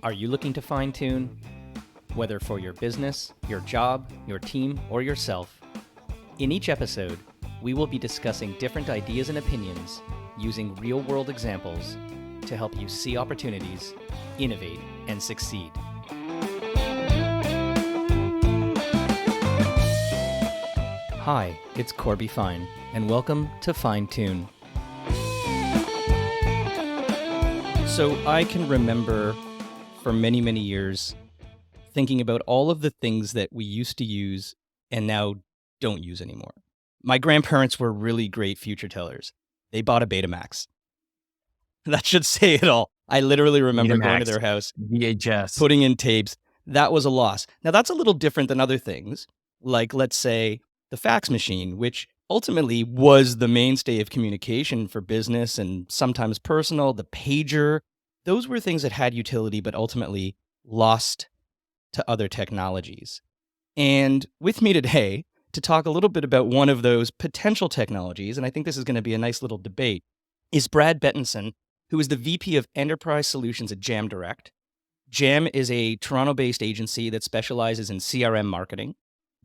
Are you looking to fine-tune? Whether for your business, your job, your team, or yourself. In each episode, we will be discussing different ideas and opinions using real-world examples to help you see opportunities, innovate, and succeed. Hi, it's Corby Fine, and welcome to Fine Tune. So I can remember for many, many years thinking about all of the things that we used to use and now don't use anymore. My grandparents were really great future tellers. They bought a Betamax. That should say it all. I literally remember going to their house, VHS, putting in tapes. That was a loss. Now that's a little different than other things, like let's say the fax machine, which ultimately was the mainstay of communication for business and sometimes personal, the pager. Those were things that had utility, but ultimately lost to other technologies. And with me today to talk a little bit about one of those potential technologies, and I think this is going to be a nice little debate, is Brad Bettinson, who is the VP of Enterprise Solutions at Jam Direct. Jam is a Toronto-based agency that specializes in CRM marketing.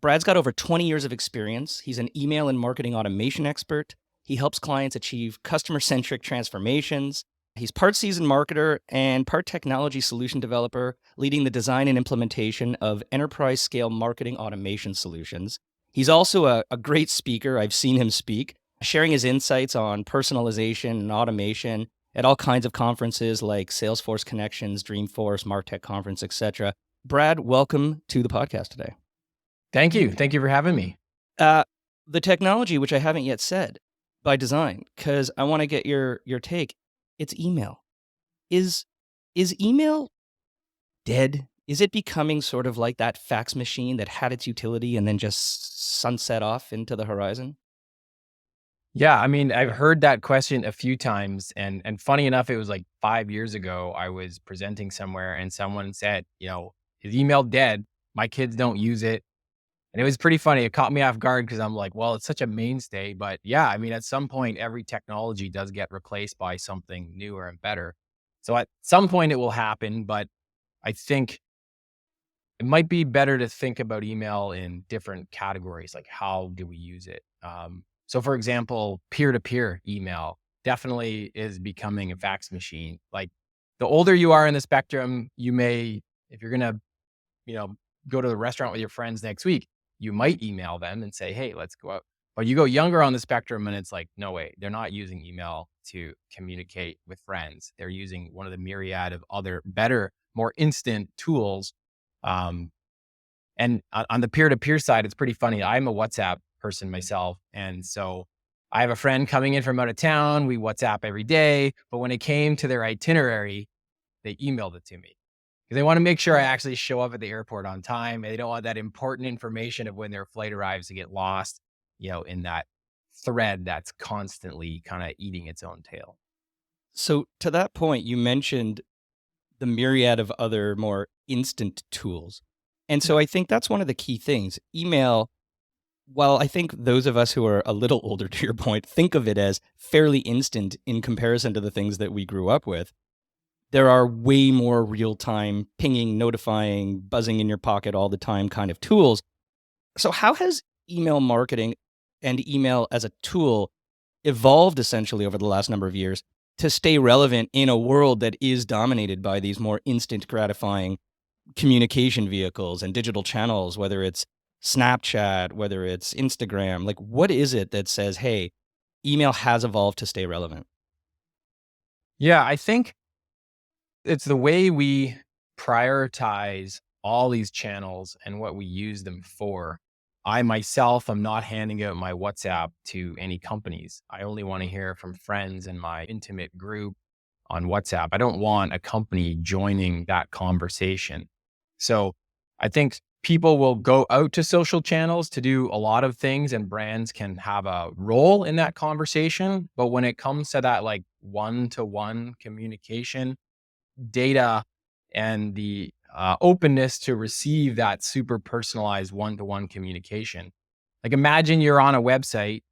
Brad's got over 20 years of experience. He's an email and marketing automation expert. He helps clients achieve customer-centric transformations. He's part seasoned marketer and part technology solution developer, leading the design and implementation of enterprise scale marketing automation solutions. He's also a great speaker. I've seen him speak, sharing his insights on personalization and automation at all kinds of conferences like Salesforce Connections, Dreamforce, MarTech Conference, etc. Brad, welcome to the podcast today. Thank you. Thank you for having me. The technology, which I haven't yet said, by design, because I want to get your take. It's email. Is email dead? Is it becoming sort of like that fax machine that had its utility and then just sunset off into the horizon? Yeah, I mean, I've heard that question a few times, and funny enough, it was like 5 years ago. I was presenting somewhere, and someone said, "Is email dead? My kids don't use it." And it was pretty funny. It caught me off guard because I'm like, well, it's such a mainstay. But yeah, I mean, at some point, every technology does get replaced by something newer and better. So at some point, it will happen. But I think it might be better to think about email in different categories, like how do we use it? So for example, peer-to-peer email definitely is becoming a fax machine. Like the older you are in the spectrum, you may, if you're going to, go to the restaurant with your friends next week, you might email them and say, hey, let's go out. But you go younger on the spectrum and it's like, no way, they're not using email to communicate with friends. They're using one of the myriad of other better, more instant tools. And on the peer-to-peer side, it's pretty funny. I'm a WhatsApp person myself. And so I have a friend coming in from out of town. We WhatsApp every day. But when it came to their itinerary, they emailed it to me. Because they want to make sure I actually show up at the airport on time. And they don't want that important information of when their flight arrives to get lost, in that thread that's constantly kind of eating its own tail. So to that point, you mentioned the myriad of other more instant tools. And so I think that's one of the key things. Email, while I think those of us who are a little older, to your point, think of it as fairly instant in comparison to the things that we grew up with, there are way more real-time pinging, notifying, buzzing in your pocket all the time kind of tools. So how has email marketing and email as a tool evolved essentially over the last number of years to stay relevant in a world that is dominated by these more instant gratifying communication vehicles and digital channels, whether it's Snapchat, whether it's Instagram? Like, what is it that says, hey, email has evolved to stay relevant? Yeah, I think it's the way we prioritize all these channels and what we use them for. I myself am not handing out my WhatsApp to any companies. I only want to hear from friends in my intimate group on WhatsApp. I don't want a company joining that conversation. So I think people will go out to social channels to do a lot of things, and brands can have a role in that conversation. But when it comes to that like one-to-one communication, data and the openness to receive that super personalized one-to-one communication. Like imagine you're on a website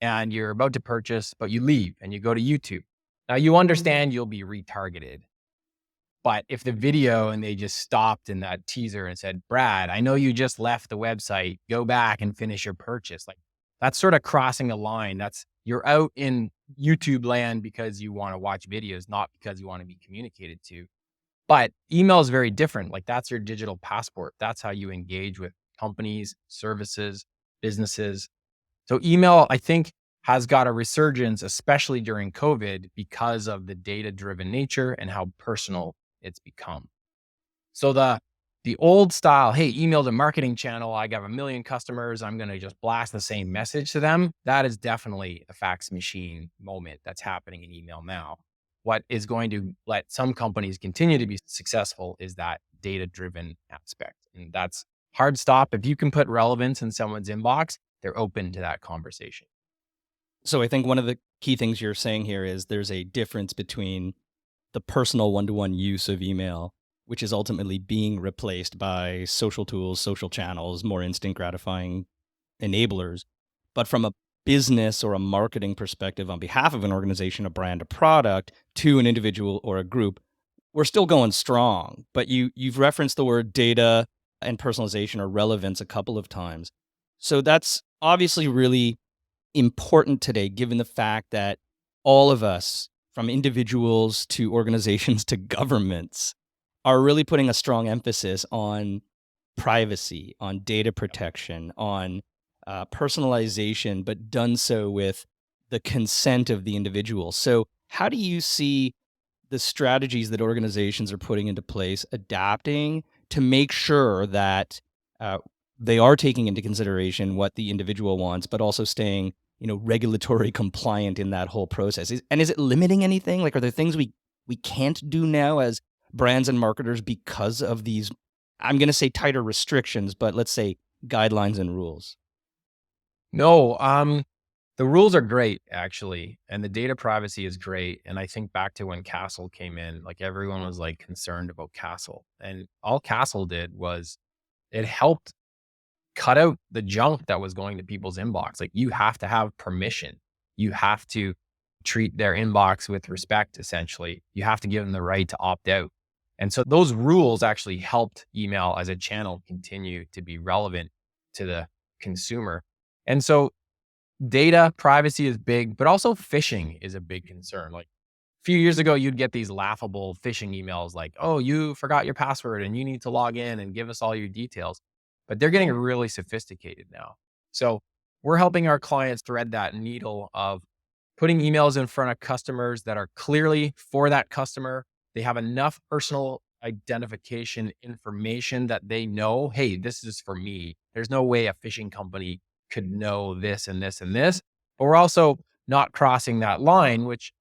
and you're about to purchase, but you leave and you go to YouTube. Now you understand you'll be retargeted, But if the video and they just stopped in that teaser and said, Brad, I know you just left the website, go back and finish your purchase. Like that's sort of crossing a line. You're out in YouTube land because you want to watch videos, not because you want to be communicated to. But email is very different. Like that's your digital passport. That's how you engage with companies, services, businesses. So email, I think, has got a resurgence, especially during COVID, because of the data-driven nature and how personal it's become. So the old style, hey, email the marketing channel, I got a million customers, I'm going to just blast the same message to them. That is definitely a fax machine moment that's happening in email now. What is going to let some companies continue to be successful is that data-driven aspect. And that's hard stop. If you can put relevance in someone's inbox, they're open to that conversation. So I think one of the key things you're saying here is there's a difference between the personal one-to-one use of email, which is ultimately being replaced by social tools, social channels, more instant gratifying enablers. But from a business or a marketing perspective on behalf of an organization, a brand, a product to an individual or a group, we're still going strong. But you've referenced the word data and personalization or relevance a couple of times. So that's obviously really important today, given the fact that all of us, from individuals to organizations to governments, are really putting a strong emphasis on privacy, on data protection, on personalization, but done so with the consent of the individual. So, how do you see the strategies that organizations are putting into place adapting to make sure that uh, they are taking into consideration what the individual wants, but also staying, regulatory compliant in that whole process? And is it limiting anything? Like, are there things we can't do now as brands and marketers because of these? I'm going to say tighter restrictions, but let's say guidelines and rules. No, the rules are great actually, and the data privacy is great. And I think back to when Castle came in, like everyone was like concerned about Castle, and all Castle did was it helped cut out the junk that was going to people's inbox. Like you have to have permission. You have to treat their inbox with respect, essentially. You have to give them the right to opt out. And so those rules actually helped email as a channel continue to be relevant to the consumer. And so data privacy is big, but also phishing is a big concern. Like a few years ago, you'd get these laughable phishing emails like, oh, you forgot your password and you need to log in and give us all your details. But they're getting really sophisticated now. So we're helping our clients thread that needle of putting emails in front of customers that are clearly for that customer. They have enough personal identification information that they know, hey, this is for me. There's no way a phishing company could know this and this and this. But we're also not crossing that line, which,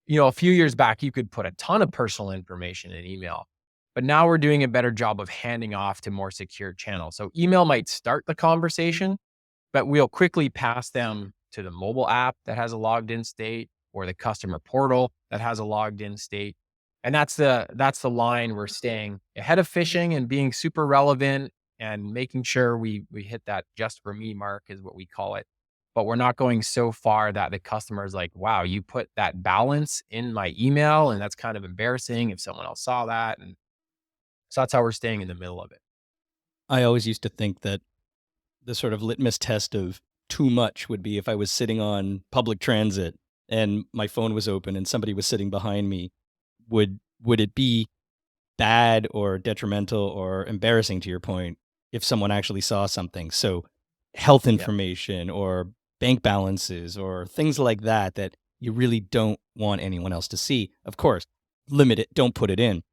a few years back, you could put a ton of personal information in email. But now we're doing a better job of handing off to more secure channels. So email might start the conversation, but we'll quickly pass them to the mobile app that has a logged in state or the customer portal that has a logged in state. And that's the line we're staying ahead of phishing and being super relevant and making sure we hit that just for me mark is what we call it. But we're not going so far that the customer is like, wow, you put that balance in my email and that's kind of embarrassing if someone else saw that. And so that's how we're staying in the middle of it. I always used to think that the sort of litmus test of too much would be if I was sitting on public transit and my phone was open and somebody was sitting behind me, would it be bad or detrimental or embarrassing, to your point, if someone actually saw something? So health Yeah. information or bank balances or things like that that you really don't want anyone else to see. Of course, limit it, don't put it in.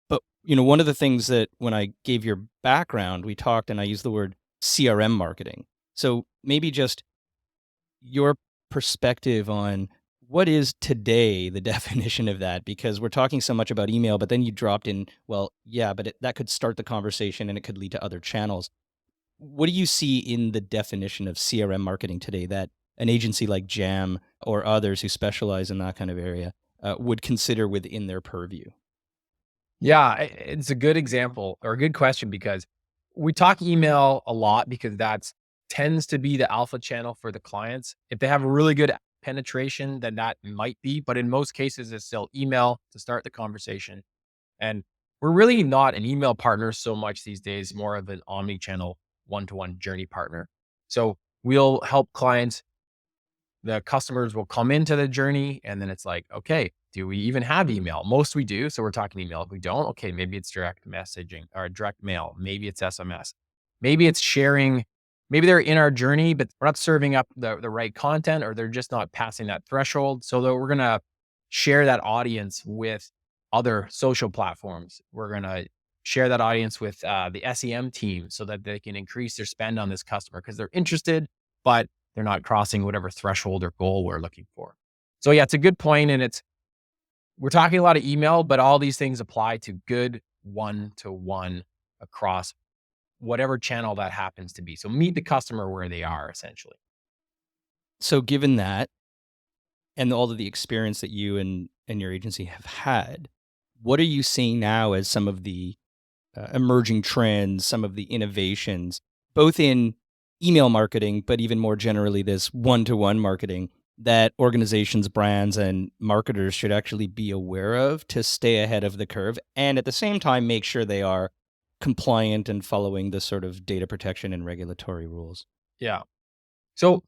But, one of the things that when I gave your background, we talked and I used the word CRM marketing. So maybe just your perspective on what is today the definition of that, because we're talking so much about email, but then you dropped in, well, yeah, but that could start the conversation and it could lead to other channels. What do you see in the definition of CRM marketing today that an agency like Jam or others who specialize in that kind of area would consider within their purview? Yeah, it's a good example or a good question because we talk email a lot because that's tends to be the alpha channel for the clients. If they have a really good penetration, then that might be, but in most cases, it's still email to start the conversation. And we're really not an email partner so much these days, more of an omni-channel one-to-one journey partner. So we'll help clients. The customers will come into the journey and then it's like, okay, do we even have email? Most we do. So we're talking email. If we don't, okay, maybe it's direct messaging or direct mail. Maybe it's SMS. Maybe it's sharing. Maybe they're in our journey, but we're not serving up the right content, or they're just not passing that threshold. So that we're going to share that audience with other social platforms. We're going to share that audience with the SEM team so that they can increase their spend on this customer because they're interested, but they're not crossing whatever threshold or goal we're looking for. So yeah, it's a good point. And we're talking a lot of email, but all these things apply to good one-to-one across whatever channel that happens to be. So meet the customer where they are, essentially. So given that and all of the experience that you and your agency have had, what are you seeing now as some of the emerging trends, some of the innovations, both in email marketing, but even more generally, this one-to-one marketing that organizations, brands, and marketers should actually be aware of to stay ahead of the curve and at the same time make sure they are compliant and following the sort of data protection and regulatory rules? Yeah. So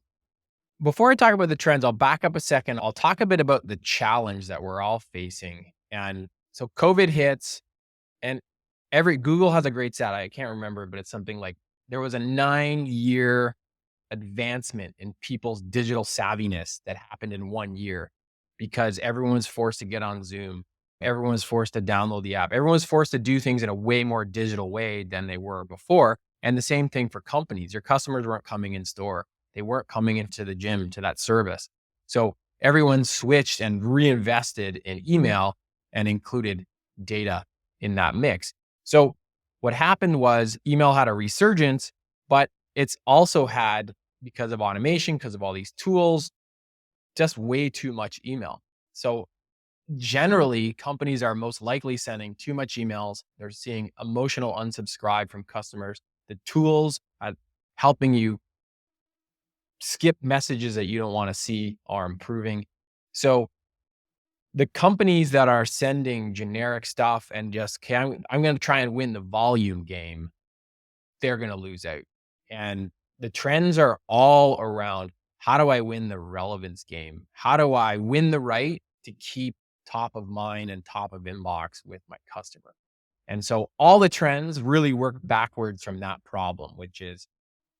before I talk about the trends, I'll back up a second. I'll talk a bit about the challenge that we're all facing. And so COVID hits, and Google has a great stat. I can't remember, but it's something like there was a 9-year advancement in people's digital savviness that happened in 1 year because everyone was forced to get on Zoom. Everyone was forced to download the app. Everyone was forced to do things in a way more digital way than they were before. And the same thing for companies. Your customers weren't coming in store. They weren't coming into the gym to that service. So everyone switched and reinvested in email and included data in that mix. So what happened was email had a resurgence, but it's also had, because of automation, because of all these tools, just way too much email. So generally, companies are most likely sending too much emails. They're seeing emotional unsubscribe from customers. The tools are helping you skip messages that you don't want to see are improving. So the companies that are sending generic stuff and just, okay, I'm going to try and win the volume game, they're going to lose out. And the trends are all around, how do I win the relevance game? How do I win the right to keep top of mind and top of inbox with my customer? And so all the trends really work backwards from that problem, which is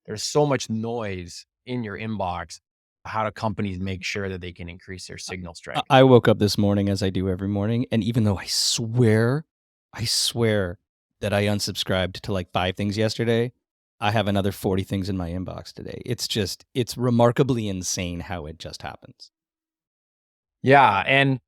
there's so much noise in your inbox. How do companies make sure that they can increase their signal strength? I woke up this morning, as I do every morning, and even though I swear that I unsubscribed to like 5 things yesterday, I have another 40 things in my inbox today. It's remarkably insane how it just happens. Yeah. And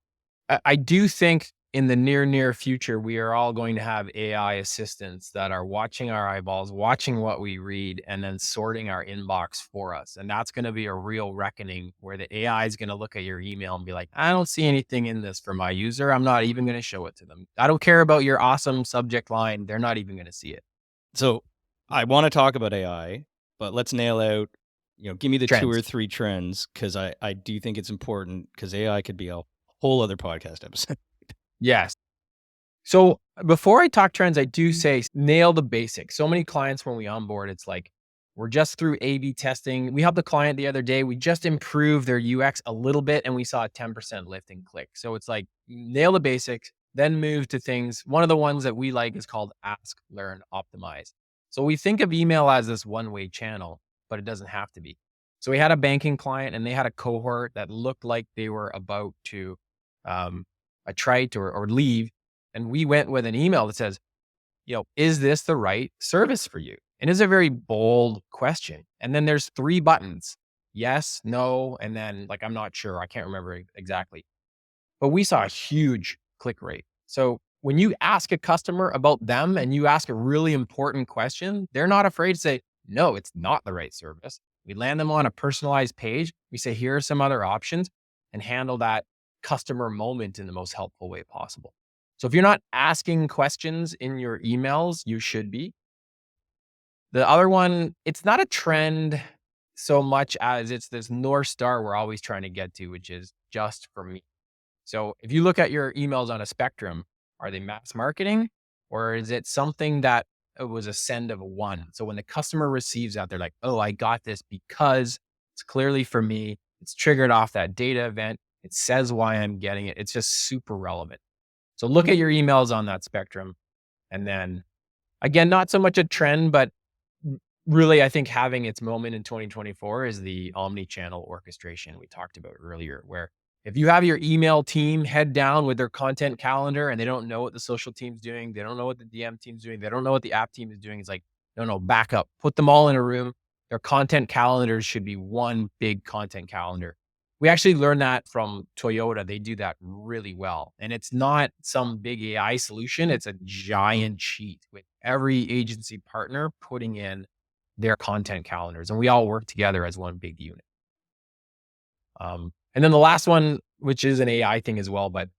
I do think in the near future, we are all going to have AI assistants that are watching our eyeballs, watching what we read, and then sorting our inbox for us. And that's going to be a real reckoning where the AI is going to look at your email and be like, I don't see anything in this for my user. I'm not even going to show it to them. I don't care about your awesome subject line. They're not even going to see it. So I want to talk about AI, but let's nail out, give me the Trends. 2 or 3 trends, because I do think it's important, because AI could be a whole other podcast episode. Yes. So before I talk trends, I do say nail the basics. So many clients, when we onboard, it's like, we're just through A/B testing. We helped a client the other day. We just improved their UX a little bit and we saw a 10% lift in click. So it's like, nail the basics, then move to things. One of the ones that we like is called ask, learn, optimize. So we think of email as this one-way channel, but it doesn't have to be. So we had a banking client and they had a cohort that looked like they were about to attrite or leave. And we went with an email that says, is this the right service for you? And it's a very bold question. And then there's 3 buttons: yes, no, and then like, I'm not sure. I can't remember exactly. But we saw a huge click rate. So when you ask a customer about them and you ask a really important question, they're not afraid to say, no, it's not the right service. We land them on a personalized page. We say, here are some other options, and handle that customer moment in the most helpful way possible. So if you're not asking questions in your emails, you should be. The other one, it's not a trend so much as it's this North Star we're always trying to get to, which is just for me. So if you look at your emails on a spectrum, Are they mass marketing? Or is it something that it was a send of a one? So when the customer receives that, they're like, oh, I got this because it's clearly for me. It's triggered off that data event. It says why I'm getting it. It's just super relevant. So look at your emails on that spectrum. And then again, not so much a trend, but really, I think having its moment in 2024 is the omni-channel orchestration we talked about earlier, where if you have your email team head down with their content calendar and they don't know what the social team's doing, they don't know what the DM team's doing, they don't know what the app team is doing, it's like, no, back up. Put them all in a room. Their content calendars should be one big content calendar. We actually learned that from Toyota. They do that really well. And it's not some big AI solution. It's a giant sheet with every agency partner putting in their content calendars, and we all work together as one big unit. And then the last one, which is an AI thing as well, but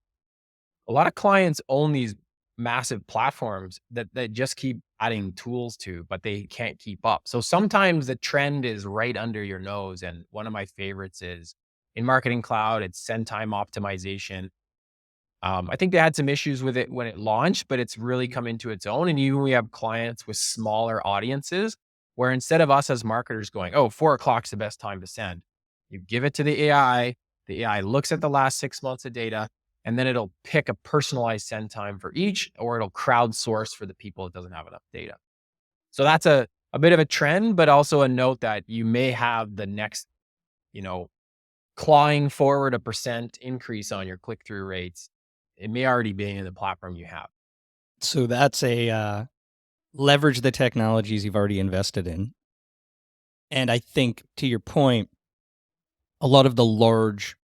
a lot of clients own these massive platforms that just keep adding tools to, but they can't keep up. So sometimes the trend is right under your nose. And one of my favorites is in Marketing Cloud, it's send time optimization. I think they had some issues with it when it launched, but it's really come into its own. And even we have clients with smaller audiences where instead of us as marketers going, oh, 4 o'clock's the best time to send, you give it to the AI. The AI looks at the last 6 months of data, and then it'll pick a personalized send time for each, or it'll crowdsource for the people that doesn't have enough data. So that's a bit of a trend, but also a note that you may have the next, you know, clawing forward a percent increase on your click-through rates. It may already be in the platform you have. So that's a leverage the technologies you've already invested in. And I think to your point, a lot of the large,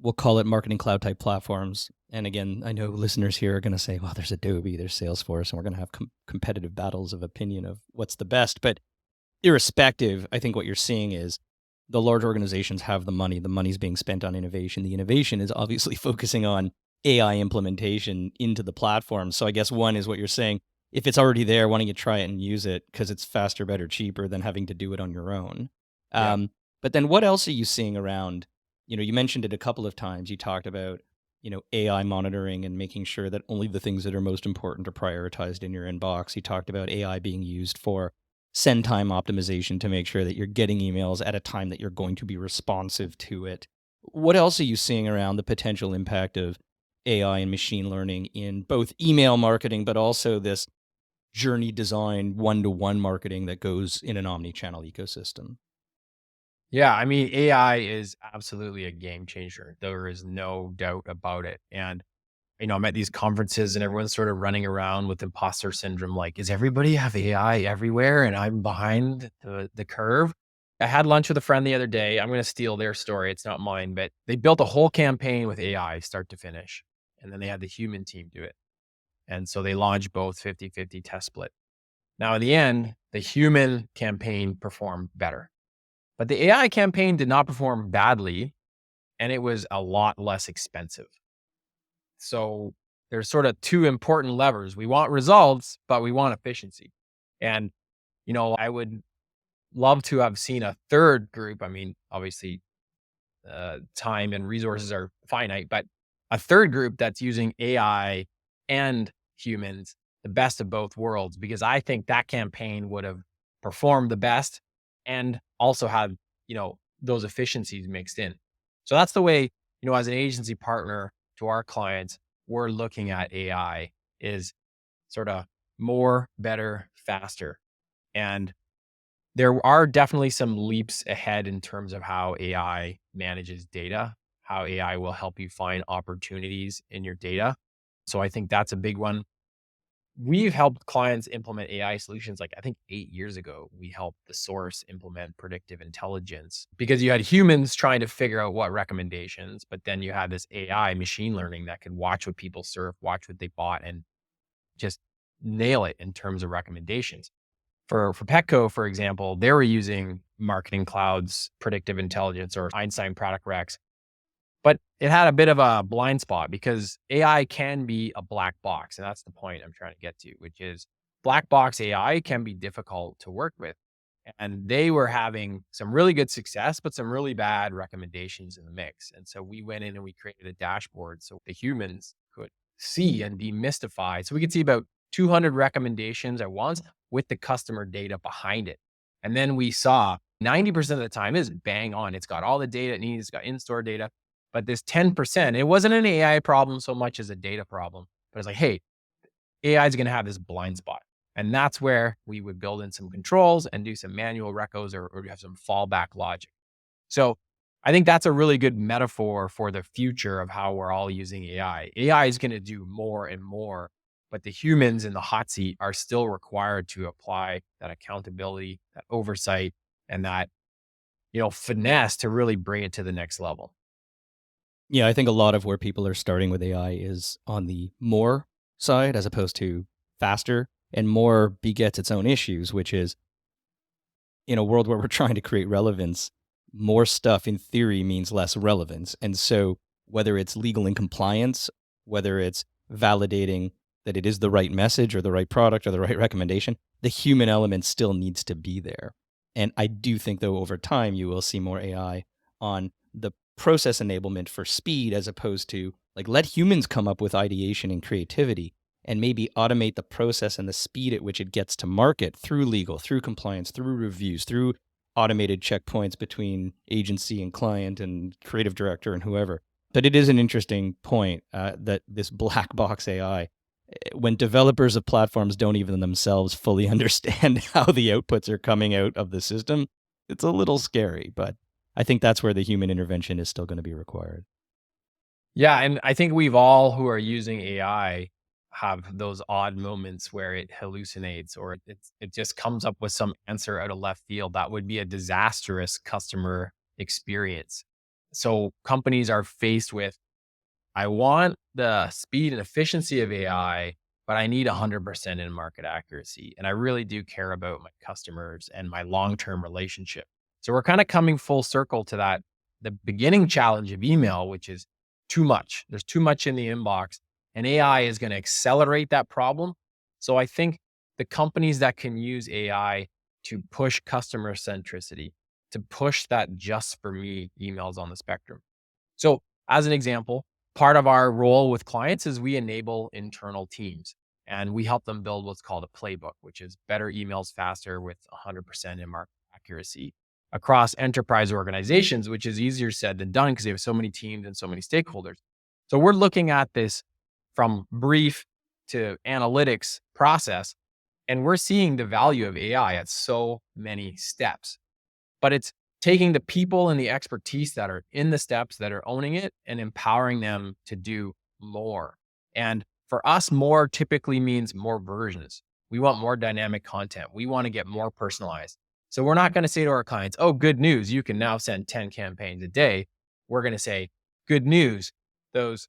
we'll call it marketing cloud type platforms. And again, I know listeners here are going to say, well, there's Adobe, there's Salesforce, and we're going to have competitive battles of opinion of what's the best. But irrespective, I think what you're seeing is the large organizations have the money. The money's being spent on innovation. The innovation is obviously focusing on AI implementation into the platform. So I guess one is what you're saying. If it's already there, why don't you try it and use it? Because it's faster, better, cheaper than having to do it on your own. Yeah. But then what else are you seeing around? You mentioned it a couple of times. You talked about, AI monitoring and making sure that only the things that are most important are prioritized in your inbox. You talked about AI being used for send time optimization to make sure that you're getting emails at a time that you're going to be responsive to it. What else are you seeing around the potential impact of AI and machine learning in both email marketing, but also this journey design one-to-one marketing that goes in an omni-channel ecosystem? Yeah. I mean, AI is absolutely a game changer. There is no doubt about it. And, I'm at these conferences and everyone's sort of running around with imposter syndrome. Like, is everybody have AI everywhere and I'm behind the curve? I had lunch with a friend the other day. I'm going to steal their story. It's not mine, but they built a whole campaign with AI start to finish. And then they had the human team do it. And so they launched both 50-50 test split. Now, in the end, the human campaign performed better, but the AI campaign did not perform badly and it was a lot less expensive. So there's sort of two important levers. We want results, but we want efficiency. And, I would love to have seen a third group. I mean, obviously, time and resources are finite, but a third group that's using AI and humans, the best of both worlds, because I think that campaign would have performed the best and also had, those efficiencies mixed in. So that's the way, as an agency partner to our clients, we're looking at AI is sort of more, better, faster. And there are definitely some leaps ahead in terms of how AI manages data, how AI will help you find opportunities in your data. So I think that's a big one. We've helped clients implement AI solutions. Like I think 8 years ago, we helped the source implement predictive intelligence because you had humans trying to figure out what recommendations, but then you had this AI machine learning that could watch what people surf, watch what they bought, and just nail it in terms of recommendations. For Petco, for example, they were using Marketing Cloud's predictive intelligence or Einstein Product Recs, but it had a bit of a blind spot because AI can be a black box. And that's the point I'm trying to get to, which is black box AI can be difficult to work with. And they were having some really good success, but some really bad recommendations in the mix. And so we went in and we created a dashboard so the humans could see and demystify. So we could see about 200 recommendations at once with the customer data behind it. And then we saw 90% of the time is bang on. It's got all the data it needs, it's got in-store data. But this 10%, it wasn't an AI problem so much as a data problem. But it's like, hey, AI is going to have this blind spot. And that's where we would build in some controls and do some manual recos or have some fallback logic. So I think that's a really good metaphor for the future of how we're all using AI. AI is going to do more and more, but the humans in the hot seat are still required to apply that accountability, that oversight, and that, finesse to really bring it to the next level. Yeah, I think a lot of where people are starting with AI is on the more side as opposed to faster, and more begets its own issues, which is in a world where we're trying to create relevance, more stuff in theory means less relevance. And so whether it's legal and compliance, whether it's validating that it is the right message or the right product or the right recommendation, the human element still needs to be there. And I do think, though, over time, you will see more AI on the process enablement for speed as opposed to like let humans come up with ideation and creativity and maybe automate the process and the speed at which it gets to market through legal, through compliance, through reviews, through automated checkpoints between agency and client and creative director and whoever. But it is an interesting point that this black box AI, when developers of platforms don't even themselves fully understand how the outputs are coming out of the system, it's a little scary. But I think that's where the human intervention is still going to be required. Yeah. And I think we've all who are using AI have those odd moments where it hallucinates or it just comes up with some answer out of left field that would be a disastrous customer experience. So companies are faced with, I want the speed and efficiency of AI, but I need 100% in market accuracy. And I really do care about my customers and my long-term relationship. So we're kind of coming full circle to that, the beginning challenge of email, which is too much. There's too much in the inbox and AI is going to accelerate that problem. So I think the companies that can use AI to push customer centricity, to push that just for me emails on the spectrum. So as an example, part of our role with clients is we enable internal teams and we help them build what's called a playbook, which is better emails faster with 100% in market accuracy across enterprise organizations, which is easier said than done because they have so many teams and so many stakeholders. So we're looking at this from brief to analytics process, and we're seeing the value of AI at so many steps. But it's taking the people and the expertise that are in the steps that are owning it and empowering them to do more. And for us, more typically means more versions. We want more dynamic content. We want to get more personalized. So we're not going to say to our clients, oh, good news, you can now send 10 campaigns a day. We're going to say, good news, those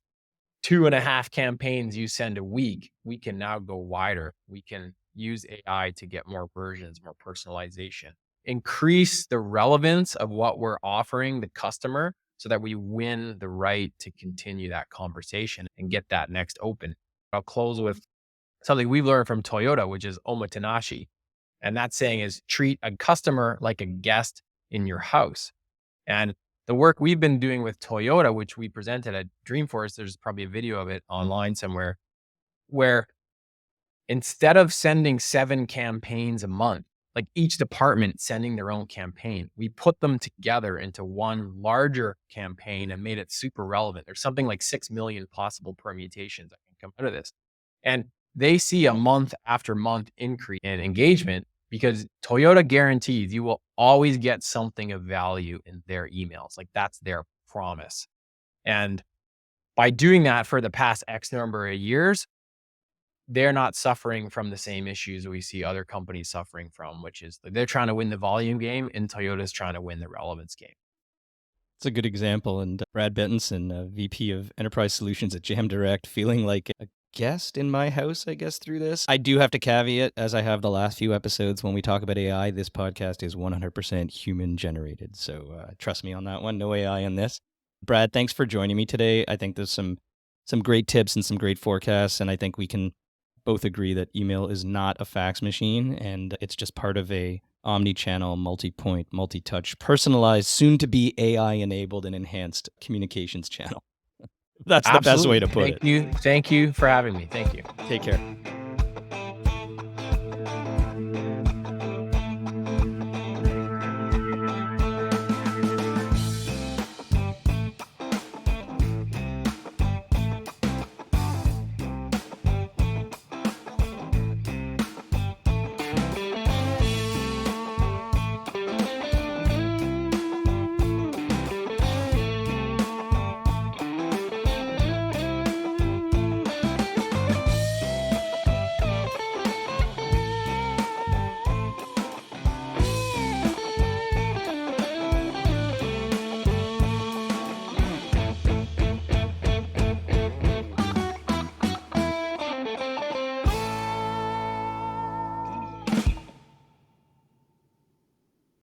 2.5 campaigns you send a week, we can now go wider. We can use AI to get more versions, more personalization, increase the relevance of what we're offering the customer so that we win the right to continue that conversation and get that next open. I'll close with something we've learned from Toyota, which is omotenashi. And that saying is treat a customer like a guest in your house. And the work we've been doing with Toyota, which we presented at Dreamforce, there's probably a video of it online somewhere, where instead of sending 7 campaigns a month, like each department sending their own campaign, we put them together into one larger campaign and made it super relevant. There's something like 6 million possible permutations that can come out of this. And they see a month after month increase in engagement because Toyota guarantees you will always get something of value in their emails. Like that's their promise. And by doing that for the past X number of years, they're not suffering from the same issues we see other companies suffering from, which is they're trying to win the volume game and Toyota's trying to win the relevance game. It's a good example. And Brad Bettinson, VP of Enterprise Solutions at Jam Direct, feeling like a guest in my house, I guess, through this. I do have to caveat, as I have the last few episodes, when we talk about AI, this podcast is 100% human generated. So trust me on that one. No AI in this. Brad, thanks for joining me today. I think there's some great tips and some great forecasts. And I think we can both agree that email is not a fax machine and it's just part of a omni-channel, multi-point, multi-touch, personalized, soon to be AI enabled and enhanced communications channel. That's the best way Absolutely. to put it. Thank you for having me. Thank you. Take care.